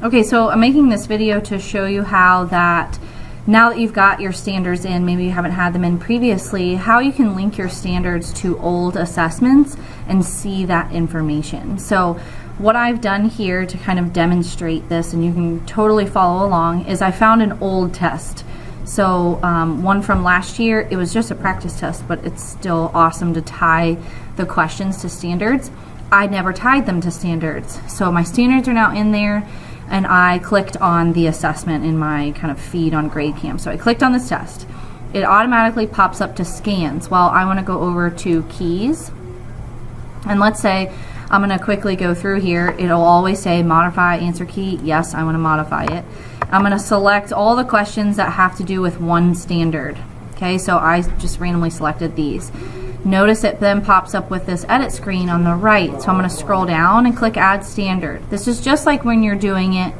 Okay, so I'm making this video to show you how that now that you've got your standards in, maybe you haven't had them in previously, how you can link your standards to old assessments and see that information. So what I've done here to kind of demonstrate this, and you can totally follow along, is I found an old test. So one from last year, it was just a practice test, but it's still awesome to tie the questions to standards. I never tied them to standards. So my standards are now in there, and I clicked on the assessment in my kind of feed on Gradecam. So I clicked on this test. It automatically pops up to scans. Well, I want to go over to keys, and let's say I'm going to quickly go through here. It'll always say modify answer key. Yes, I want to modify it. I'm going to select all the questions that have to do with one standard. Okay, so I just randomly selected these. Notice it then pops up with this edit screen on the right. So I'm going to scroll down and click add standard. This is just like when you're doing it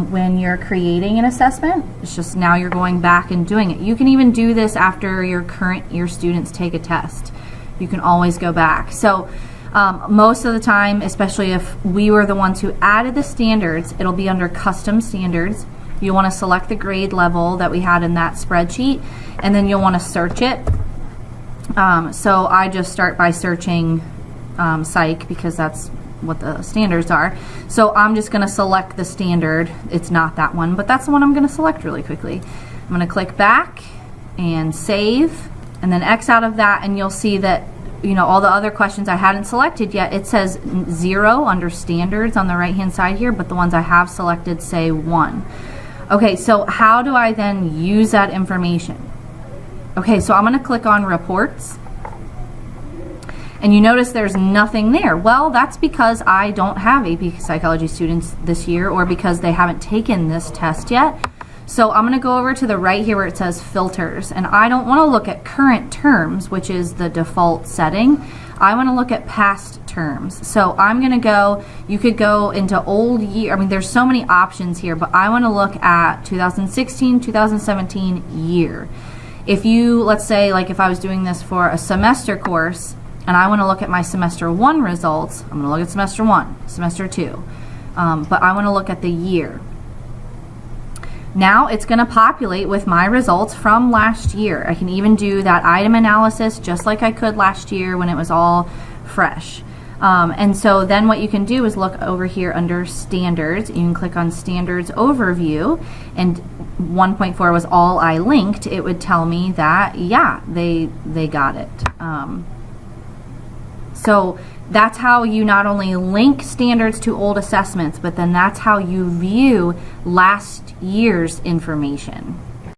when you're creating an assessment. It's just now you're going back and doing it. You can even do this after your students take a test. You can always go back. So most of the time, especially if we were the ones who added the standards, it'll be under custom standards. You want to select the grade level that we had in that spreadsheet, and then you'll want to search it. So I just start by searching psych, because that's what the standards are. So I'm just going to select the standard. It's not that one, but that's the one I'm going to select really quickly. I'm going to click back and save, and then X out of that, and you'll see that all the other questions I hadn't selected yet, it says 0 under standards on the right hand side here, but the ones I have selected say 1. Okay, so how do I then use that information? Okay, so I'm going to click on reports, and you notice there's nothing there. Well, that's because I don't have AP Psychology students this year, or because they haven't taken this test yet. So I'm going to go over to the right here where it says filters, and I don't want to look at current terms, which is the default setting. I want to look at past terms. So I'm going to go, you could go into old year, I mean there's so many options here, but I want to look at 2016, 2017 year. If you, let's say, like if I was doing this for a semester course, and I want to look at my semester 1 results, I'm going to look at semester 1, semester 2, but I want to look at the year. Now it's going to populate with my results from last year. I can even do that item analysis just like I could last year when it was all fresh. And so then what you can do is look over here under standards. You can click on standards overview, and 1.4 was all I linked. It would tell me that, yeah, they got it. So that's how you not only link standards to old assessments, but then that's how you view last year's information.